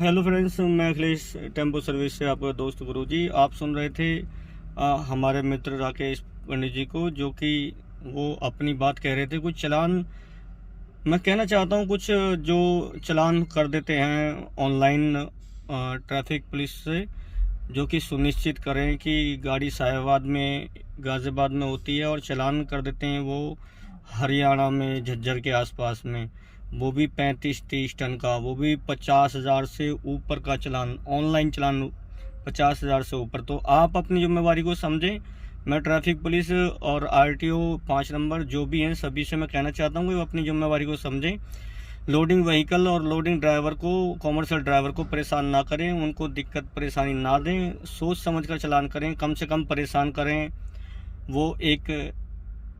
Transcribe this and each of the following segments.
Hello friends, मैं Akhilesh tempo service से आपका दोस्त गुरुजी। आप सुन रहे थे हमारे मित्र राकेश पंडित जी को, जो कि वो अपनी बात कह रहे थे। कुछ चालान मैं कहना चाहता हूँ, कुछ जो चालान कर देते हैं ऑनलाइन ट्रैफिक पुलिस से, जो कि सुनिश्चित करें कि गाड़ी साहिबाबाद में गाज़ियाबाद में होती है और चालान कर देते हैं वो हरियाणा में झज्जर के आसपास में, वो भी 35-30 टन का, वो भी 50,000 से ऊपर का चालान, ऑनलाइन चालान 50,000 से ऊपर। तो आप अपनी जिम्मेवारी को समझें। मैं ट्रैफिक पुलिस और आरटीओ 5 नंबर जो भी हैं सभी से मैं कहना चाहता हूँ कि वो अपनी जिम्मेवारी को समझें। लोडिंग व्हीकल और लोडिंग ड्राइवर को, कॉमर्शियल ड्राइवर को परेशान ना करें, उनको दिक्कत परेशानी ना दें, सोच समझ कर चालान करें, कम से कम परेशान करें। वो एक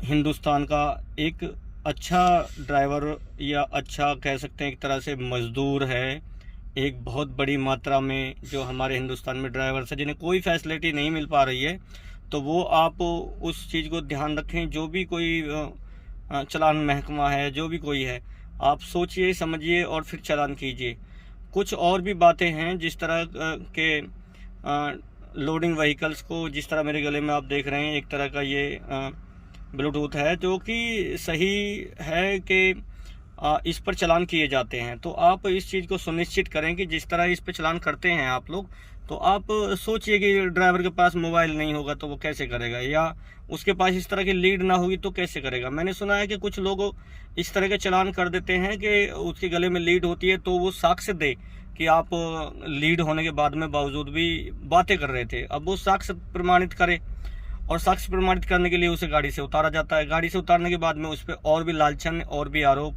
हिंदुस्तान का एक अच्छा ड्राइवर, या अच्छा कह सकते हैं एक तरह से मज़दूर है, एक बहुत बड़ी मात्रा में जो हमारे हिंदुस्तान में ड्राइवर्स हैं जिन्हें कोई फैसिलिटी नहीं मिल पा रही है। तो वो आप उस चीज़ को ध्यान रखें। जो भी कोई चालान महकमा है, जो भी कोई है, आप सोचिए समझिए और फिर चालान कीजिए। कुछ और भी बातें हैं, जिस तरह के लोडिंग व्हीकल्स को, जिस तरह मेरे गले में आप देख रहे हैं एक तरह का ये ब्लूटूथ है, जो कि सही है कि इस पर चालान किए जाते हैं। तो आप इस चीज़ को सुनिश्चित करें कि जिस तरह इस पर चालान करते हैं आप लोग, तो आप सोचिए कि ड्राइवर के पास मोबाइल नहीं होगा तो वो कैसे करेगा, या उसके पास इस तरह की लीड ना होगी तो कैसे करेगा। मैंने सुना है कि कुछ लोग इस तरह के चालान कर देते हैं कि उसके गले में लीड होती है तो वो साक्ष्य दे कि आप लीड होने के बाद में बावजूद भी बातें कर रहे थे। अब वो साक्ष्य प्रमाणित करे, और साक्ष्य प्रमाणित करने के लिए उसे गाड़ी से उतारा जाता है। गाड़ी से उतारने के बाद में उस पर और भी लालचन, और भी आरोप,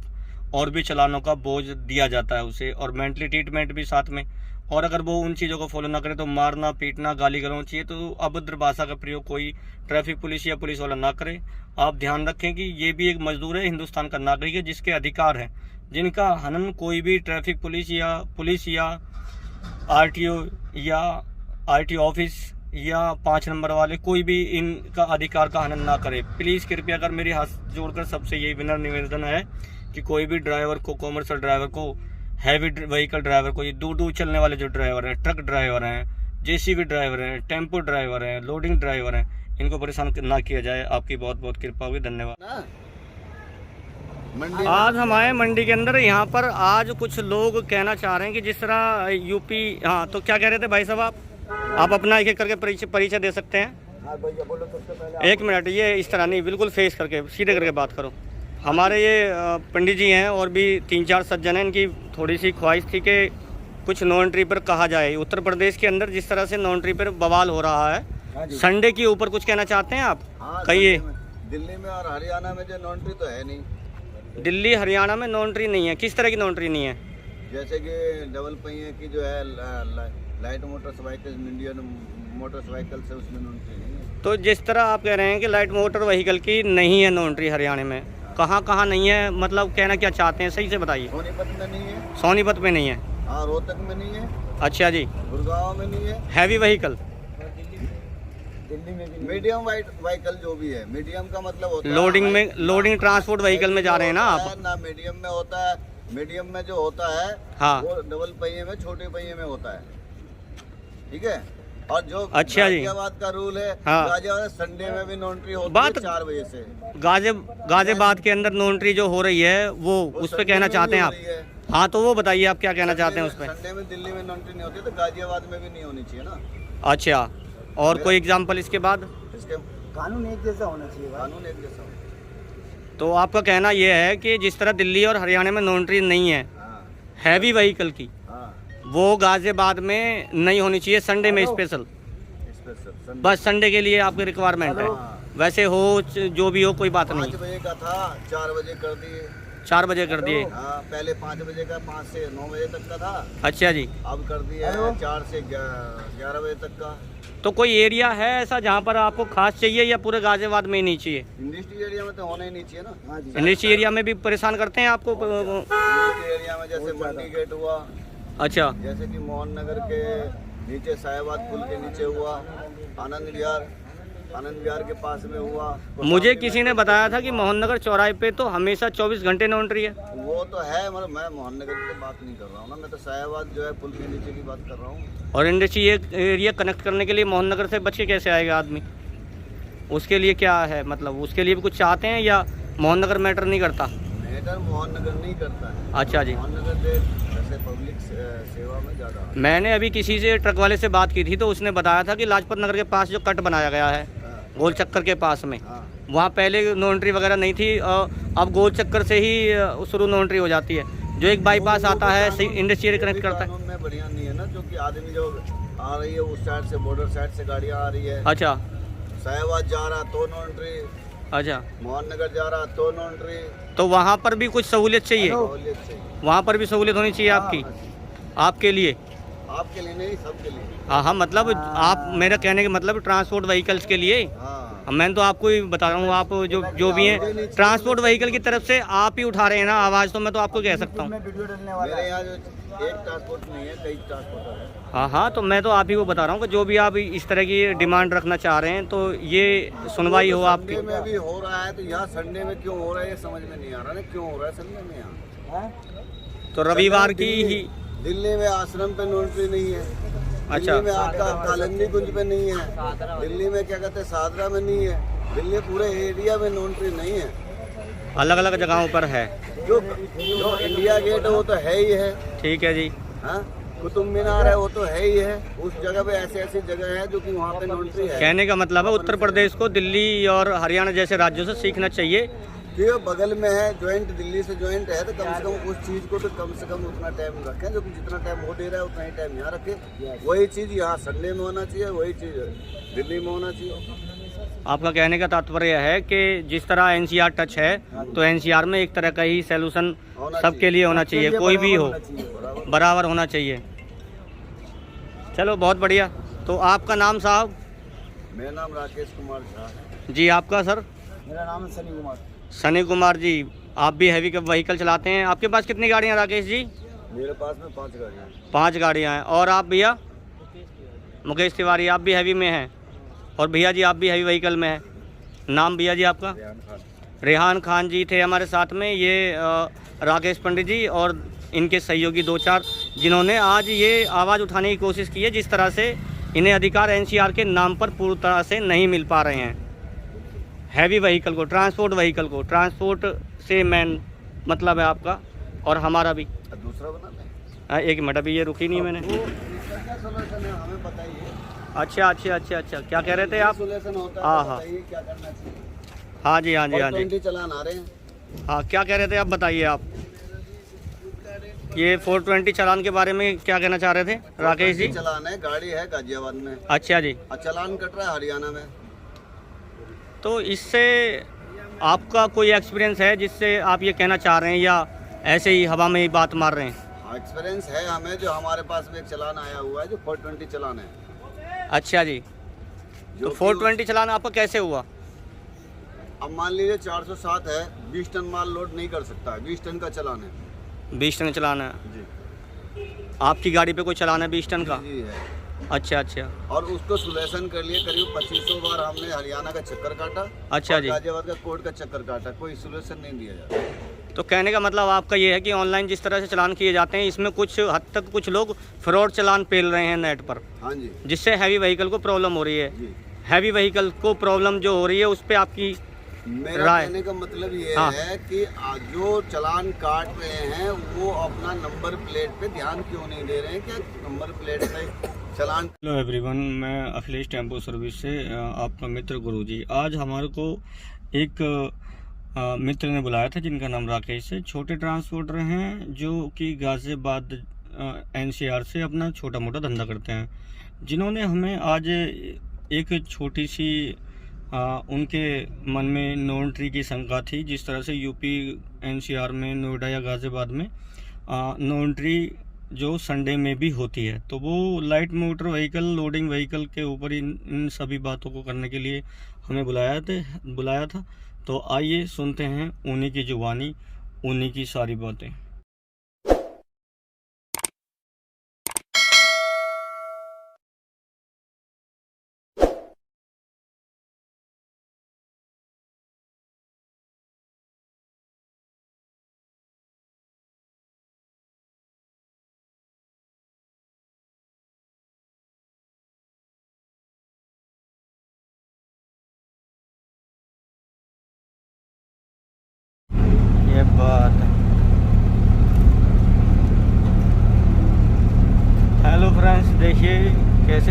और भी चालानों का बोझ दिया जाता है उसे, और मेंटली ट्रीटमेंट भी साथ में। और अगर वो उन चीज़ों को फॉलो ना करे तो मारना, पीटना, गाली गलौज चाहिए। तो अभद्र भाषा का प्रयोग कोई ट्रैफिक पुलिस या पुलिस वाला ना करे। आप ध्यान रखें कि ये भी एक मजदूर है, हिंदुस्तान का नागरिक है, जिसके अधिकार हैं, जिनका हनन कोई भी ट्रैफिक पुलिस या आरटीओ या आरटीओ ऑफिस या 5 नंबर वाले, कोई भी इनका अधिकार का हनन ना करे। प्लीज़ कृपया कर मेरे हाथ जोड़कर सबसे यही विनम्र निवेदन है कि कोई भी ड्राइवर को, कॉमर्शियल ड्राइवर को, हैवी व्हीकल ड्राइवर को, ये दूर दूर चलने वाले जो ड्राइवर हैं, ट्रक ड्राइवर हैं, जेसीबी ड्राइवर हैं, टेम्पो ड्राइवर हैं, लोडिंग ड्राइवर हैं, इनको परेशान ना किया जाए। आपकी बहुत बहुत कृपा होगी। धन्यवाद। आज हम आए मंडी के अंदर। यहाँ पर आज कुछ लोग कहना चाह रहे हैं कि जिस तरह यूपी, हाँ तो क्या कह रहे थे भाई साहब, आप अपना एक एक करके परिचय दे सकते हैं। हाँ भैया बोलो। सबसे पहले 1 मिनट, ये इस तरह नहीं, बिल्कुल फेस करके सीधे करके बात करो। हमारे ये पंडित जी हैं और भी 3-4 सज्जन हैं, इनकी थोड़ी सी ख्वाहिश थी कि कुछ नो एंट्री पर कहा जाए। उत्तर प्रदेश के अंदर जिस तरह से नो एंट्री पर बवाल हो रहा है, संडे के ऊपर कुछ कहना चाहते हैं आप? हाँ, कहिए। दिल्ली में और हरियाणा में जो नो एंट्री तो है नहीं। दिल्ली हरियाणा में नो एंट्री नहीं है। किस तरह की नो एंट्री नहीं है? जैसे कि डबल पहिए की जो है लाइट मोटरसाइकिल, इंडियन मोटरसाइकिल से, उसमें नो एंट्री नहीं है। तो जिस तरह आप कह रहे हैं कि लाइट मोटर व्हीकल की नहीं है नो एंट्री हरियाणा में, कहाँ कहाँ नहीं है, मतलब कहना क्या चाहते हैं, सही से बताइए। सोनीपत में नहीं है। सोनीपत में नहीं है? हाँ, रोहतक में नहीं है। अच्छा जी। गुड़गांव में नहीं है। हैवी व्हीकल दिल्ली में भी। मीडियम व्हीकल जो भी है, मीडियम का मतलब होता है लोडिंग ट्रांसपोर्ट व्हीकल में जा रहे हैं ना आप? ना मीडियम में होता है। मीडियम में जो होता है, हाँ, वो डबल पहिए में, छोटे पहिए में होता है। ठीक है। और जो अच्छा जी, गाजियाबाद का रूल है, हाँ, गाजियाबाद संडे में भी नो एंट्री होती बात है 4 बजे से। गाजियाबाद के अंदर नो एंट्री जो हो रही है वो उस पर कहना चाहते हैं आप? हाँ, तो वो बताइए आप क्या कहना चाहते हैं उस पर। संडे में दिल्ली में नो एंट्री नहीं होती, तो गाजियाबाद में भी नहीं होनी चाहिए ना। अच्छा, और कोई एग्जाम्पल इसके बाद? इसके कानून एक जैसा होना चाहिए। कानून एक जैसा। तो आपका कहना यह है कि जिस तरह दिल्ली और हरियाणा में नो एंट्री नहीं है हैवी व्हीकल की, वो गाजियाबाद में नहीं होनी चाहिए, संडे में स्पेशल, बस संडे के लिए आपकी रिक्वायरमेंट है। वैसे हो जो भी हो, कोई बात नहीं। 5 बजे का था, 4 बजे कर दिए। 4 बजे कर दिए? हाँ, पहले 5 बजे का, 5 से 9 बजे तक का था। अच्छा जी। अब कर दिया 4 से 11 बजे तक का। तो कोई एरिया है ऐसा जहाँ पर आपको खास चाहिए, या पूरे गाजियाबाद में ही नहीं चाहिए? इंडस्ट्री एरिया में तो होना ही नहीं चाहिए ना। इंडस्ट्री एरिया में भी परेशान करते हैं आपको? इंडस्ट्री एरिया में जैसे मंडी गेट हुआ, अच्छा, जैसे कि मोहन नगर के नीचे साहिबाबाद पुल के नीचे हुआ, आनंद विहार, आनंद विहार के पास में हुआ। मुझे किसी ने बताया था कि मोहन नगर चौराहे पे तो हमेशा 24 घंटे नो एंट्री है। वो तो है, मतलब मैं मोहन नगर की तो बात नहीं कर रहा हूँ ना, मैं तो सायाबाद जो है पुल के नीचे की बात कर रहा हूँ। और इंडस्ट्री एरिया कनेक्ट करने के लिए मोहन नगर से बच के कैसे आएगा आदमी? उसके लिए क्या है, मतलब उसके लिए भी कुछ चाहते हैं या मोहन नगर मैटर नहीं करता? मैटर मोहन नगर नहीं करता है। अच्छा जी। मोहन नगर जैसे पब्लिक सेवा में ज़्यादा। मैंने अभी किसी से ट्रक वाले से बात की थी तो उसने बताया था कि लाजपत नगर के पास जो कट बनाया गया है गोल चक्कर के पास में, वहाँ पहले नो एंट्री वगैरह नहीं थी, अब गोल चक्कर से ही शुरू नो एंट्री हो जाती है। जो एक बाईपास आता है इंडस्ट्रियल कनेक्ट करता है। कानून में बढ़िया नहीं है ना, क्योंकि आदमी जो आ रही है उस साइड से, बॉर्डर साइड से गाड़ियाँ आ रही है। अच्छा। सायाबाद जा रहा तो नो एंट्री, अच्छा। मोहन नगर जा रहा तो नो एंट्री। तो वहाँ पर भी कुछ सहूलियत चाहिए, सहूलियत चाहिए। वहाँ पर भी सहूलियत होनी चाहिए आपकी, आपके लिए। आपके लिए नहीं, सबके लिए। हाँ, मतलब आप, मेरा कहने का मतलब ट्रांसपोर्ट व्हीकल्स के लिए। हाँ, मैं तो आपको ही बता रहा हूँ, आप जो भी हैं ट्रांसपोर्ट व्हीकल की तरफ से आप ही उठा रहे हैं ना आवाज़, तो मैं तो आपको कह सकता हूँ। मेरे यहाँ जो एक ट्रांसपोर्ट नहीं है, कई ट्रांसपोर्टर है। हाँ हाँ, तो मैं तो आप ही को बता रहा हूँ कि जो भी आप इस तरह की डिमांड रखना चाह रहे हैं तो ये सुनवाई हो आपकी। संडे में भी हो रहा है, तो यहाँ संडे में क्यों हो रहा है ये समझ में नहीं आ रहा ना, क्यों हो रहा है संडे में यहाँ? तो रविवार की ही दिल्ली में आश्रम पे नो एंट्री नहीं है। अच्छा। दिल्ली में आपका कालंदी कुंज पे नहीं है। दिल्ली में क्या कहते हैं सादरा में नहीं है। दिल्ली पूरे एरिया में नो एंट्री नहीं है, अलग अलग जगहों पर है। जो इंडिया गेट है वो तो है ही है। ठीक है जी। हाँ, कुतुब मीनार है वो तो है ही है। उस जगह पे ऐसी ऐसी जगह है जो कि वहाँ पे नो एंट्री है। कहने का मतलब है उत्तर प्रदेश को दिल्ली और हरियाणा जैसे राज्यों से सीखना चाहिए। ये बगल में है, ज्वाइंट दिल्ली से ज्वाइंट है, तो कम से कम उस चीज़ को तो कम से कम उतना टाइम रखें, जो कि जितना टाइम वो दे रहा है उतना ही टाइम यहाँ रखें। वही चीज़ यहाँ संडे में होना चाहिए, वही चीज़ दिल्ली में होना चाहिए। आपका कहने का तात्पर्य है कि जिस तरह एनसीआर टच है तो एनसीआर में एक तरह का ही सैल्यूशन सबके लिए होना चाहिए, कोई भी हो बराबर होना चाहिए। चलो बहुत बढ़िया। तो आपका नाम साहब? मेरा नाम राकेश कुमार झा है। जी, आपका सर? मेरा नाम है सनी कुमार। सनी कुमार जी, आप भी हैवी व्हीकल चलाते हैं। आपके पास कितनी गाड़ियाँ राकेश जी? मेरे पास में 5 गाड़ियाँ हैं। 5 गाड़ियाँ हैं। और आप भैया? मुकेश तिवारी, आप भी हैवी में हैं। और भैया जी आप भी हैवी व्हीकल में हैं। नाम भैया जी आपका? रेहान खान जी थे हमारे साथ में। ये राकेश पंडित जी और इनके सहयोगी 2-4 जिन्होंने आज ये आवाज़ उठाने की कोशिश की है, जिस तरह से इन्हें अधिकार एनसीआर के नाम पर पूरी तरह से नहीं मिल पा रहे हैं। हैवी व्हीकल को, ट्रांसपोर्ट व्हीकल को, ट्रांसपोर्ट से मेन मतलब है आपका और हमारा भी। दूसरा बना एक मिनट, अभी ये रुकी नहीं मैंने। क्या सोल्यूशन है हमें बताइए। अच्छा अच्छा अच्छा अच्छा, क्या कह रहे थे आप? सोल्यूशन होता है हाँ तो हाँ बताइए क्या करना चाहिए। हाँ जी हाँ जी हाँ जी। 20 चलान आ रहे हैं। हाँ, क्या कह रहे थे आप, बताइए आप। ये 420 चालान के बारे में क्या कहना चाह रहे थे राकेश जी? चलान है, गाड़ी है गाजियाबाद में। अच्छा जी। और चलान कट रहा है हरियाणा में। तो इससे आपका कोई एक्सपीरियंस है जिससे आप ये कहना चाह रहे हैं या ऐसे ही हवा में ही बात मार रहे हैं? हाँ, एक्सपीरियंस है हमें, जो हमारे पास में एक चलान आया हुआ है जो 420 चलान है। अच्छा जी। तो 420 चलान आपका कैसे हुआ? अब मान लीजिए 407 है, 20 टन माल लोड नहीं कर सकता है, 20 टन का चलान है। 20 टन चलान है जी। आपकी गाड़ी पे कोई चलान है 20 टन का? जी है। अच्छा अच्छा। और उसको सुलेशन कर लिए करीब 2500 बार हमने हरियाणा का चक्कर काटा। अच्छा जी। गाजियाबाद का कोर्ट का चक्कर काटा, कोई सुलेशन नहीं दिया जाता। तो कहने का मतलब आपका ये है कि ऑनलाइन जिस तरह से चलान किए जाते हैं इसमें कुछ हद तक कुछ लोग फ्रॉड चलान पेल रहे हैं नेट पर, हाँ जी। जिससे हैवी व्हीकल को प्रॉब्लम हो रही है। जी। हैवी व्हीकल को प्रॉब्लम जो हो रही है उस पर आपकी मेरा राय? कहने का मतलब ये हाँ। है कि जो चालान काट रहे हैं वो अपना नंबर प्लेट पे ध्यान क्यों नहीं दे रहे हैं, क्या नंबर प्लेट पे चालान। हेलो एवरीवन, मैं अखिलेश टेम्पो सर्विस से आपका मित्र गुरुजी। आज हमारे को एक मित्र ने बुलाया था जिनका नाम राकेश है। छोटे ट्रांसपोर्टर हैं जो कि गाजियाबाद एनसीआर से अपना छोटा मोटा धंधा करते हैं, जिन्होंने हमें आज एक छोटी सी उनके मन में नो एंट्री की शंका थी। जिस तरह से यूपी एनसीआर में नोएडा या गाजियाबाद में नो एंट्री जो संडे में भी होती है, तो वो light motor vehicle, loading vehicle के ऊपर इन सभी बातों को करने के लिए हमें बुलाया था। तो आइए सुनते हैं उन्हीं की जुबानी, उन्हीं की सारी बातें।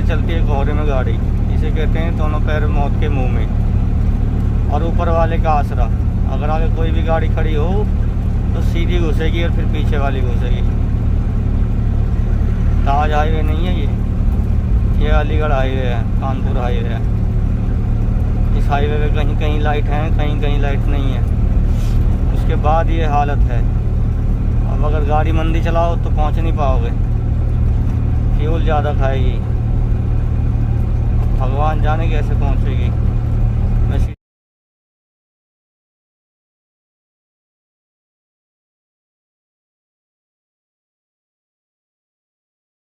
चलती है कोहरे में गाड़ी, इसे कहते हैं दोनों पैर मौत के मुंह में। और ऊपर वाले का आसरा, अगर आगे कोई भी गाड़ी खड़ी हो तो सीधी घुसेगी और फिर पीछे वाली घुसेगी। ताज हाईवे नहीं है ये अलीगढ़ हाईवे है, कानपुर हाईवे है। इस हाईवे पे कहीं कहीं लाइट है, कहीं कहीं लाइट नहीं है। उसके बाद ये हालत है। अब अगर गाड़ी मंदी चलाओ तो पहुंच नहीं पाओगे, फ्यूल ज़्यादा खाएगी, भगवान जाने कैसे पहुंचेगी। वैसे